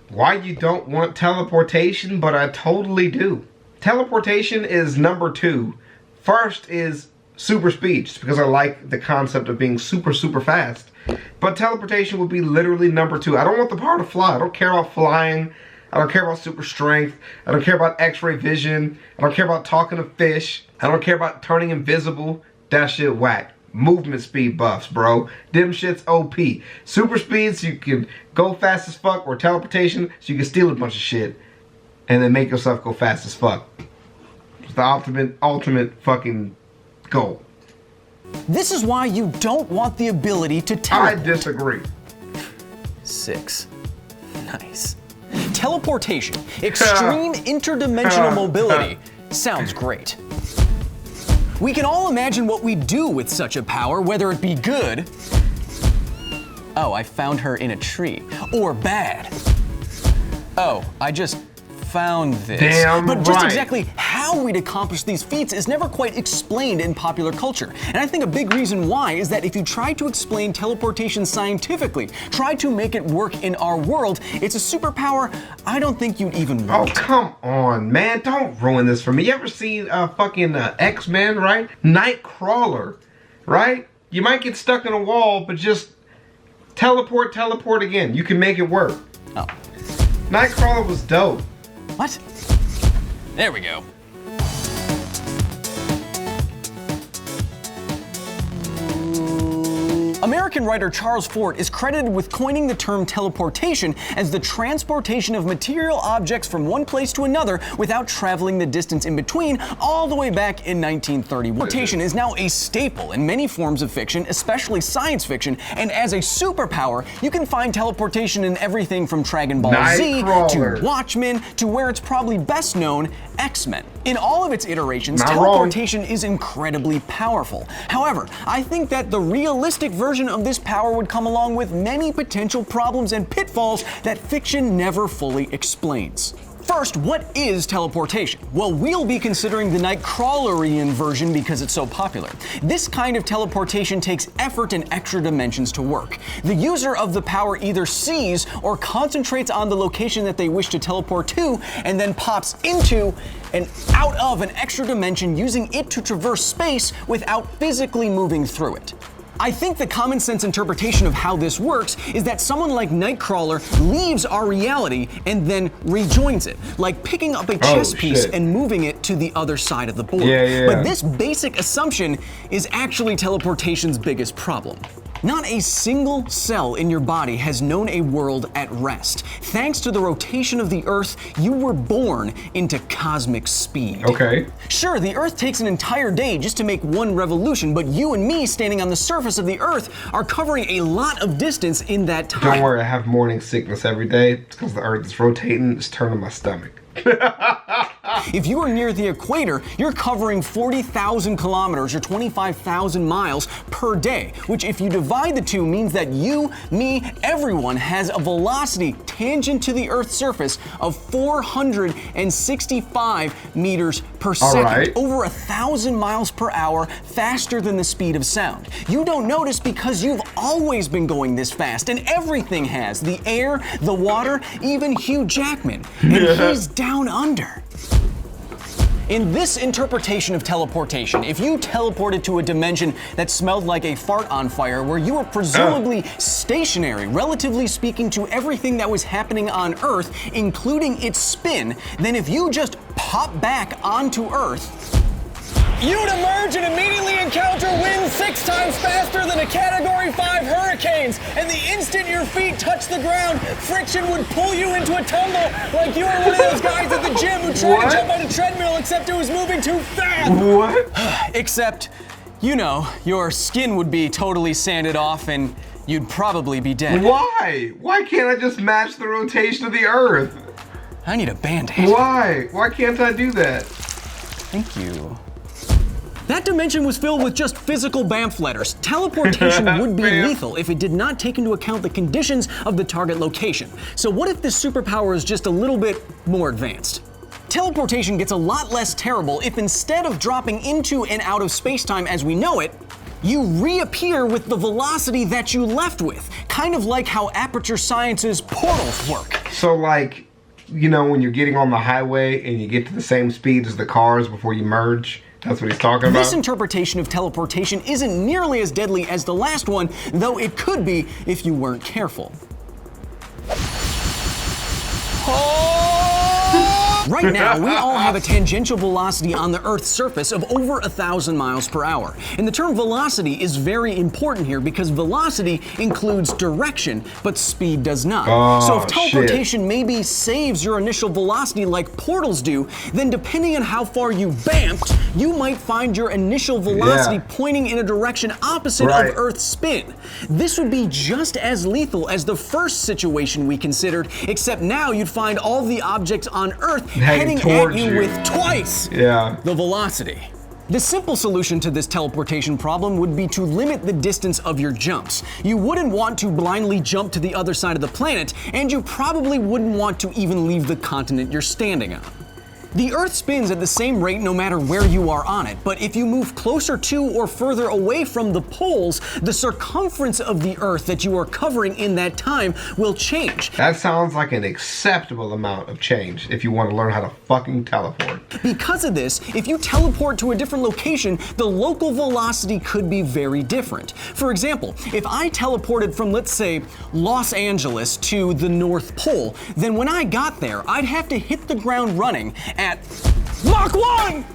why you don't want teleportation, but I totally do. Teleportation is number 2. First is super speed, just because I like the concept of being super fast. But teleportation would be literally number 2. I don't want the power to fly. I don't care about flying. I don't care about super strength. I don't care about x-ray vision. I don't care about talking to fish. I don't care about turning invisible. That shit whack. Movement speed buffs, bro. Them shit's OP. Super speed so you can go fast as fuck, or teleportation so you can steal a bunch of shit and then make yourself go fast as fuck. It's the ultimate fucking goal. This is why you don't want the ability to teleport. I disagree. 6. Nice. Teleportation, extreme interdimensional mobility, sounds great. We can all imagine what we do with such a power, whether it be good, oh, I found her in a tree, or bad, oh, I just found this. Damn but just right. exactly how we'd accomplish these feats is never quite explained in popular culture. And I think a big reason why is that if you try to explain teleportation scientifically, try to make it work in our world, it's a superpower I don't think you'd even want. Oh, come on, man. Don't ruin this for me. You ever seen fucking X-Men, right? Nightcrawler, right? You might get stuck in a wall, but just teleport again. You can make it work. Oh. Nightcrawler was dope. What? There we go. American writer Charles Fort is credited with coining the term teleportation as the transportation of material objects from one place to another without traveling the distance in between, all the way back in 1931. Teleportation is now a staple in many forms of fiction, especially science fiction, and as a superpower, you can find teleportation in everything from Dragon Ball Z to Watchmen to where it's probably best known, X-Men. In all of its iterations, teleportation is incredibly powerful. However, I think that the realistic version of this power would come along with many potential problems and pitfalls that fiction never fully explains. First, what is teleportation? Well, we'll be considering the Nightcrawlerian version because it's so popular. This kind of teleportation takes effort and extra dimensions to work. The user of the power either sees or concentrates on the location that they wish to teleport to and then pops into and out of an extra dimension using it to traverse space without physically moving through it. I think the common sense interpretation of how this works is that someone like Nightcrawler leaves our reality and then rejoins it, like picking up a chess piece and moving it to the other side of the board. But this basic assumption is actually teleportation's biggest problem. Not a single cell in your body has known a world at rest. Thanks to the rotation of the Earth, you were born into cosmic speed. Okay. Sure, the Earth takes an entire day just to make one revolution, but you and me standing on the surface of the Earth are covering a lot of distance in that time. Don't worry, I have morning sickness every day. It's because the Earth is rotating. It's turning my stomach. If you are near the equator, you're covering 40,000 kilometers or 25,000 miles per day, which if you divide the two means that you, me, everyone has a velocity tangent to the Earth's surface of 465 meters per second, over 1,000 miles per hour, faster than the speed of sound. You don't notice because you've always been going this fast, and everything has. The air, the water, even Hugh Jackman. And he's down under. In this interpretation of teleportation, if you teleported to a dimension that smelled like a fart on fire, where you were presumably stationary, relatively speaking to everything that was happening on Earth, including its spin, then if you just pop back onto Earth, you'd emerge and immediately encounter winds 6 times faster than a Category 5 hurricanes. And the instant your feet touch the ground, friction would pull you into a tumble like you were one of those guys at the gym who tried to jump on a treadmill except it was moving too fast. What? Except, you know, your skin would be totally sanded off and you'd probably be dead. Why? Why can't I just match the rotation of the Earth? I need a Band-Aid. Why? Why can't I do that? Thank you. That dimension was filled with just physical BAMF letters. Teleportation would be lethal if it did not take into account the conditions of the target location. So what if this superpower is just a little bit more advanced? Teleportation gets a lot less terrible if instead of dropping into and out of space-time as we know it, you reappear with the velocity that you left with, kind of like how Aperture Science's portals work. So like, you know, when you're getting on the highway and you get to the same speed as the cars before you merge, that's what he's talking about? This interpretation of teleportation isn't nearly as deadly as the last one, though it could be if you weren't careful. Right now, we all have a tangential velocity on the Earth's surface of over 1,000 miles per hour. And the term velocity is very important here because velocity includes direction, but speed does not. So if teleportation maybe saves your initial velocity like portals do, then depending on how far you vamped, you might find your initial velocity pointing in a direction opposite of Earth's spin. This would be just as lethal as the first situation we considered, except now you'd find all the objects on Earth heading at you with twice the velocity. The simple solution to this teleportation problem would be to limit the distance of your jumps. You wouldn't want to blindly jump to the other side of the planet, and you probably wouldn't want to even leave the continent you're standing on. The Earth spins at the same rate no matter where you are on it, but if you move closer to or further away from the poles, the circumference of the Earth that you are covering in that time will change. That sounds like an acceptable amount of change if you want to learn how to fucking teleport. Because of this, if you teleport to a different location, the local velocity could be very different. For example, if I teleported from, let's say, Los Angeles to the North Pole, then when I got there, I'd have to hit the ground running at Mach 1!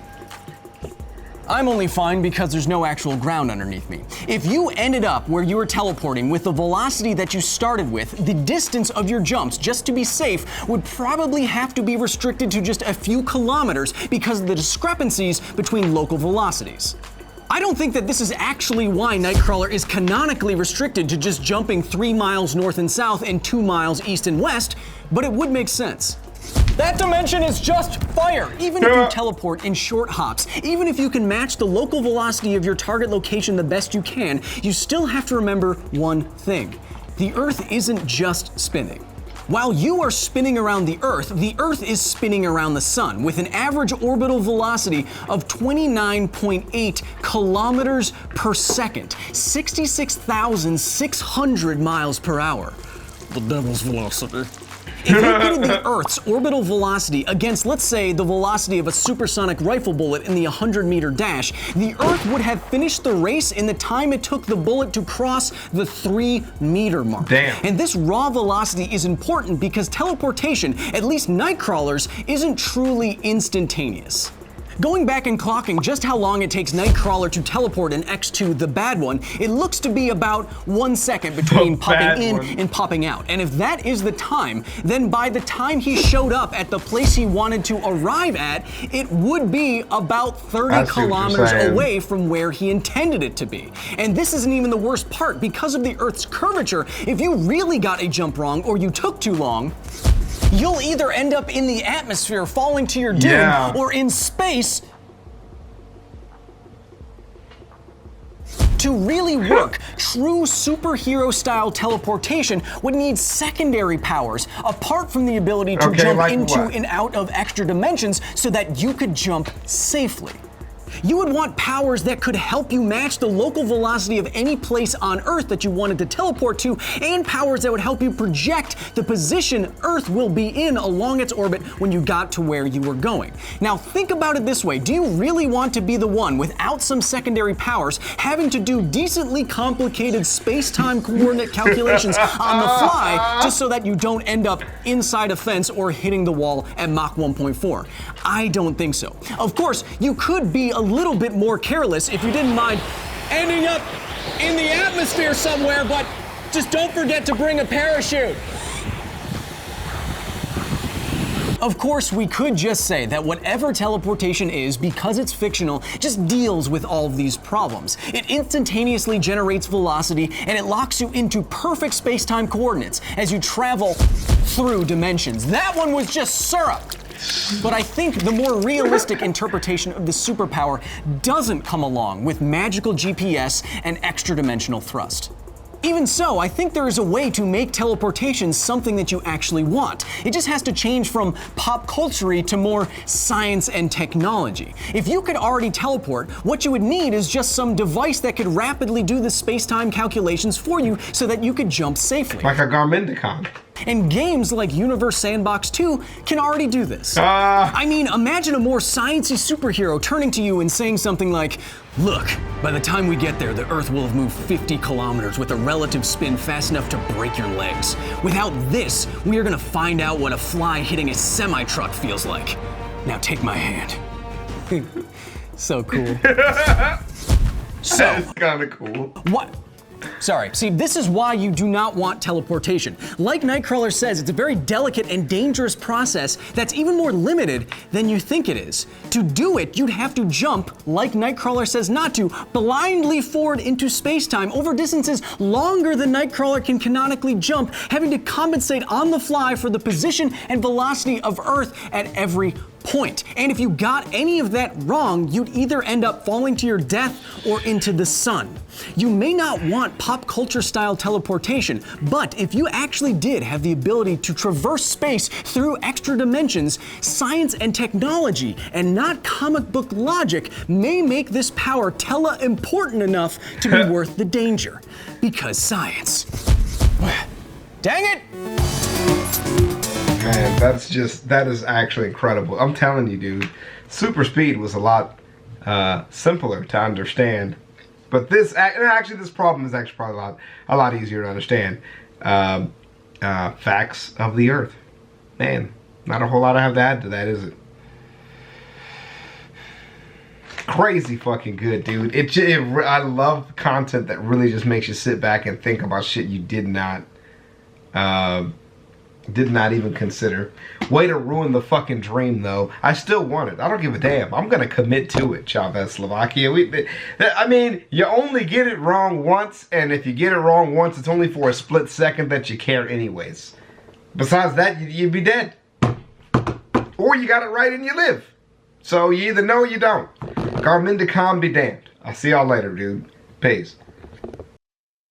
I'm only fine because there's no actual ground underneath me. If you ended up where you were teleporting with the velocity that you started with, the distance of your jumps, just to be safe, would probably have to be restricted to just a few kilometers because of the discrepancies between local velocities. I don't think that this is actually why Nightcrawler is canonically restricted to just jumping 3 miles north and south and 2 miles east and west, but it would make sense. That dimension is just fire! Even if you teleport in short hops, even if you can match the local velocity of your target location the best you can, you still have to remember one thing. The Earth isn't just spinning. While you are spinning around the Earth is spinning around the Sun with an average orbital velocity of 29.8 kilometers per second, 66,600 miles per hour. The devil's velocity. If you pitted the Earth's orbital velocity against, let's say, the velocity of a supersonic rifle bullet in the 100-meter dash, the Earth would have finished the race in the time it took the bullet to cross the 3-meter mark. Damn. And this raw velocity is important because teleportation, at least Nightcrawler's, isn't truly instantaneous. Going back and clocking just how long it takes Nightcrawler to teleport in X2, the bad one, it looks to be about 1 second between popping in and popping out. And if that is the time, then by the time he showed up at the place he wanted to arrive at, it would be about 30 kilometers away from where he intended it to be. And this isn't even the worst part. Because of the Earth's curvature, if you really got a jump wrong or you took too long, you'll either end up in the atmosphere falling to your doom or in space. To really work, true superhero-style teleportation would need secondary powers, apart from the ability to jump into and out of extra dimensions so that you could jump safely. You would want powers that could help you match the local velocity of any place on Earth that you wanted to teleport to, and powers that would help you project the position Earth will be in along its orbit when you got to where you were going. Now think about it this way, do you really want to be the one without some secondary powers having to do decently complicated space-time coordinate calculations on the fly just so that you don't end up inside a fence or hitting the wall at Mach 1.4? I don't think so. Of course, you could be a little bit more careless if you didn't mind ending up in the atmosphere somewhere, but just don't forget to bring a parachute. Of course, we could just say that whatever teleportation is, because it's fictional, just deals with all of these problems. It instantaneously generates velocity, and it locks you into perfect space-time coordinates as you travel through dimensions. That one was just syrup. But I think the more realistic interpretation of the superpower doesn't come along with magical GPS and extra-dimensional thrust. Even so, I think there is a way to make teleportation something that you actually want. It just has to change from pop culture-y to more science and technology. If you could already teleport, what you would need is just some device that could rapidly do the space-time calculations for you so that you could jump safely. Like a Garmindicon. And games like Universe Sandbox 2 can already do this. I mean, imagine a more sciencey superhero turning to you and saying something like, "Look, by the time we get there, the Earth will have moved 50 kilometers with a relative spin fast enough to break your legs. Without this, we are gonna find out what a fly hitting a semi-truck feels like. Now take my hand." So cool. So, that's kind of cool. What? Sorry, see, this is why you do not want teleportation. Like Nightcrawler says, it's a very delicate and dangerous process that's even more limited than you think it is. To do it, you'd have to jump, like Nightcrawler says not to, blindly forward into space-time over distances longer than Nightcrawler can canonically jump, having to compensate on the fly for the position and velocity of Earth at every point. And if you got any of that wrong, you'd either end up falling to your death or into the sun. You may not want pop culture style teleportation, but if you actually did have the ability to traverse space through extra dimensions, science and technology, and not comic book logic, may make this power tele-important enough to be worth the danger. Because science. Dang it! Man, that is actually incredible. I'm telling you, dude, super speed was a lot simpler to understand. But this problem is actually probably a lot easier to understand. Facts of the Earth. Man, not a whole lot I have to add to that, is it? Crazy fucking good, dude. I love content that really just makes you sit back and think about shit you did not even consider. Way to ruin the fucking dream, though. I still want it. I don't give a damn. I'm gonna commit to it, ChavezzSlovakia. I mean, you only get it wrong once, and if you get it wrong once, it's only for a split second that you care anyways. Besides that, you'd be dead. Or you got it right and you live. So you either know or you don't. Garmindicon be damned. I'll see y'all later, dude. Peace.